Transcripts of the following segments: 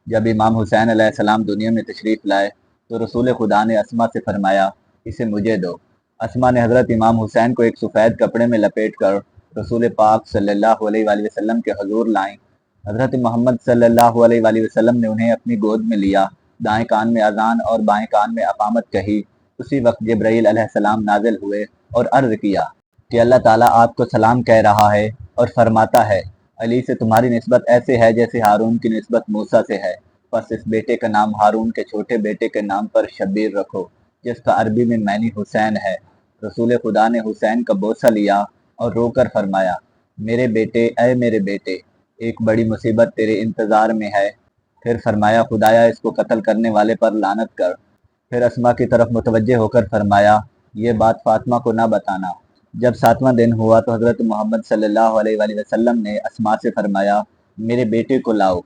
جب امام حسین علیہ السلام دنیا میں تشریف لائے تو رسول خدا نے اسما سے فرمایا اسے مجھے دو۔ اسما نے حضرت امام حسین کو ایک سفید کپڑے میں لپیٹ کر رسول پاک صلی اللہ علیہ وآلہ وسلم کے حضور لائیں۔ حضرت محمد صلی اللہ علیہ وآلہ وسلم نے انہیں اپنی گود میں لیا، دائیں کان میں اذان اور بائیں کان میں اقامت کہی۔ اسی وقت جبرائیل علیہ السلام نازل ہوئے اور عرض کیا کہ اللہ تعالیٰ آپ کو سلام کہہ رہا ہے اور فرماتا ہے علی سے تمہاری نسبت ایسے ہے جیسے ہارون کی نسبت موسیٰ سے ہے، بس اس بیٹے کا نام ہارون کے چھوٹے بیٹے کے نام پر شبیر رکھو، جس کا عربی میں معنی حسین ہے۔ رسول خدا نے حسین کا بوسہ لیا اور رو کر فرمایا میرے بیٹے، اے میرے بیٹے، ایک بڑی مصیبت تیرے انتظار میں ہے۔ پھر فرمایا خدایا اس کو قتل کرنے والے پر لعنت کر۔ پھر اسما کی طرف متوجہ ہو کر فرمایا یہ بات فاطمہ کو نہ بتانا۔ جب 7واں دن ہوا تو حضرت محمد صلی اللہ علیہ وآلہ وسلم نے اسما سے فرمایا میرے بیٹے کو لاؤ۔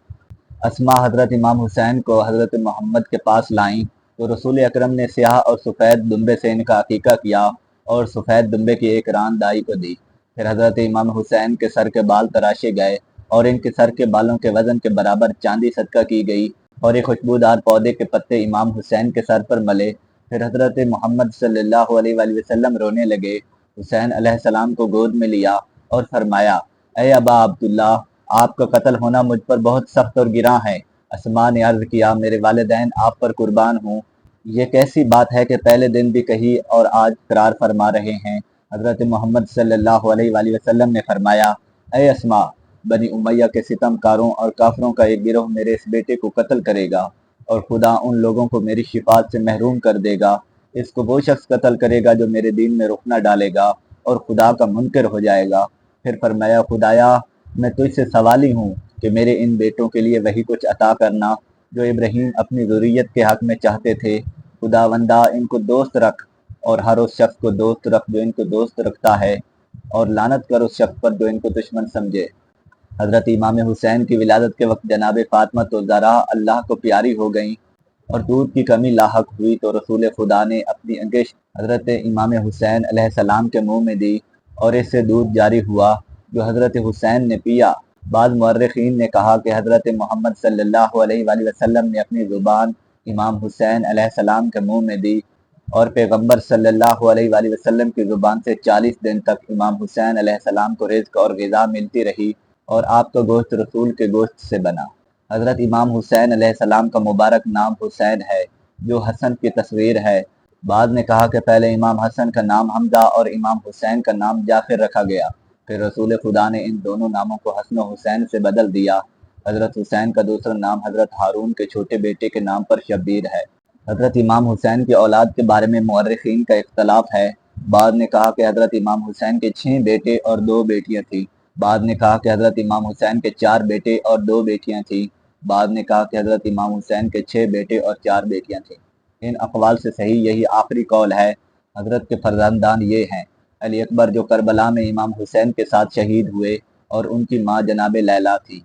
اسما حضرت امام حسین کو حضرت محمد کے پاس لائیں تو رسول اکرم نے سیاہ اور سفید دمبے سے ان کا عقیقہ کیا اور سفید دمبے کی ایک ران دائی کو دی۔ پھر حضرت امام حسین کے سر کے بال تراشے گئے اور ان کے سر کے بالوں کے وزن کے برابر چاندی صدقہ کی گئی اور ایک خوشبودار پودے کے پتے امام حسین کے سر پر ملے۔ پھر حضرت محمد صلی اللہ علیہ وآلہ وسلم رونے لگے، حسین علیہ السلام کو گود میں لیا اور فرمایا اے ابا عبداللہ، آپ کا قتل ہونا مجھ پر بہت سخت اور گراں ہے۔ اسما نے عرض کیا میرے والدین آپ پر قربان ہوں، یہ کیسی بات ہے کہ پہلے دن بھی کہی اور آج قرار فرما رہے ہیں۔ حضرت محمد صلی اللہ علیہ وآلہ وسلم نے فرمایا اے اسما، بنی امیہ کے ستم کاروں اور کافروں کا ایک گروہ میرے اس بیٹے کو قتل کرے گا اور خدا ان لوگوں کو میری شفاعت سے محروم کر دے گا۔ اس کو وہ شخص قتل کرے گا جو میرے دین میں رخ نہ ڈالے گا اور خدا کا منکر ہو جائے گا۔ پھر فرمایا خدایا میں تجھ سے سوالی ہوں کہ میرے ان بیٹوں کے لیے وہی کچھ عطا کرنا جو ابراہیم اپنی ذریت کے حق میں چاہتے تھے۔ خداوندا ان کو دوست رکھ اور ہر اس شخص کو دوست رکھ جو ان کو دوست رکھتا ہے، اور لعنت کر اس شخص پر جو ان کو دشمن سمجھے۔ حضرت امام حسین کی ولادت کے وقت جناب فاطمہ تو زہرا اللہ کو پیاری ہو گئیں اور دودھ کی کمی لاحق ہوئی تو رسول خدا نے اپنی انگشت حضرت امام حسین علیہ السلام کے منہ میں دی اور اس سے دودھ جاری ہوا جو حضرت حسین نے پیا۔ بعض مورخین نے کہا کہ حضرت محمد صلی اللہ علیہ وآلہ وسلم نے اپنی زبان امام حسین علیہ السلام کے منہ میں دی اور پیغمبر صلی اللہ علیہ وآلہ وسلم کی زبان سے 40 دن تک امام حسین علیہ السلام کو رزق اور غذا ملتی رہی اور آپ کا گوشت رسول کے گوشت سے بنا۔ حضرت امام حسین علیہ السلام کا مبارک نام حسین ہے جو حسن کی تصویر ہے۔ بعض نے کہا کہ پہلے امام حسن کا نام حمزہ اور امام حسین کا نام جعفر رکھا گیا، پھر رسول خدا نے ان دونوں ناموں کو حسن و حسین سے بدل دیا۔ حضرت حسین کا دوسرا نام حضرت ہارون کے چھوٹے بیٹے کے نام پر شبیر ہے۔ حضرت امام حسین کی اولاد کے بارے میں مورخین کا اختلاف ہے۔ بعض نے کہا کہ حضرت امام حسین کے 6 بیٹے اور 2 بیٹیاں تھیں۔ بعض نے کہا کہ حضرت امام حسین کے 4 بیٹے اور 2 بیٹیاں تھیں۔ بعض نے کہا کہ حضرت امام حسین کے 6 بیٹے اور 4 بیٹیاں تھیں۔ ان اقوال سے صحیح یہی آخری قول ہے۔ حضرت کے فرزندان یہ ہیں علی اکبر جو کربلا میں امام حسین کے ساتھ شہید ہوئے اور ان کی ماں جناب لیلی تھی،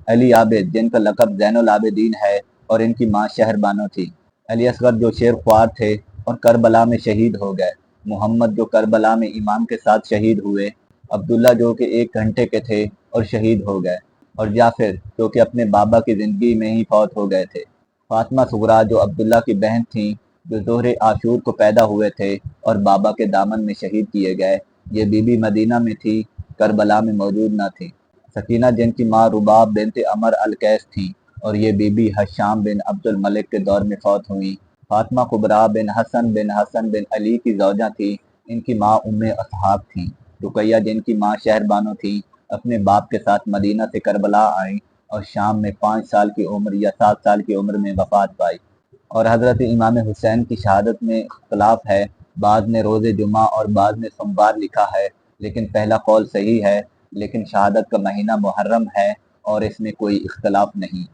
علی عابد جن کا لقب زین العابدین ہے اور ان کی ماں شہر بانو تھی، علی اصغر جو شیر خوار تھے اور کربلا میں شہید ہو گئے، محمد جو کربلا میں امام کے ساتھ شہید ہوئے، عبداللہ جو کہ 1 گھنٹے کے تھے اور شہید ہو گئے، اور جعفر جو کہ اپنے بابا کی زندگی میں ہی فوت ہو گئے تھے۔ فاطمہ صغریٰ جو عبداللہ کی بہن تھیں جو ظہر عاشور کو پیدا ہوئے تھے اور بابا کے دامن میں شہید کیے گئے، یہ بی بی مدینہ میں تھی، کربلا میں موجود نہ تھی۔ سکینہ جن کی ماں رباب بنت عمر القیس تھیں اور یہ بی بی حشام بن عبد الملک کے دور میں فوت ہوئیں۔ فاطمہ کبریٰ بن حسن بن علی کی زوجہ تھی، ان کی ماں ام اسحاق تھیں۔ رقیہ جن کی ماں شہر بانو تھی اپنے باپ کے ساتھ مدینہ سے کربلا آئیں اور شام میں 5 سال کی عمر یا 7 سال کی عمر میں وفات پائی۔ اور حضرت امام حسین کی شہادت میں اختلاف ہے، بعض نے روز جمعہ اور بعض نے سوموار لکھا ہے، لیکن پہلا قول صحیح ہے، لیکن شہادت کا مہینہ محرم ہے اور اس میں کوئی اختلاف نہیں۔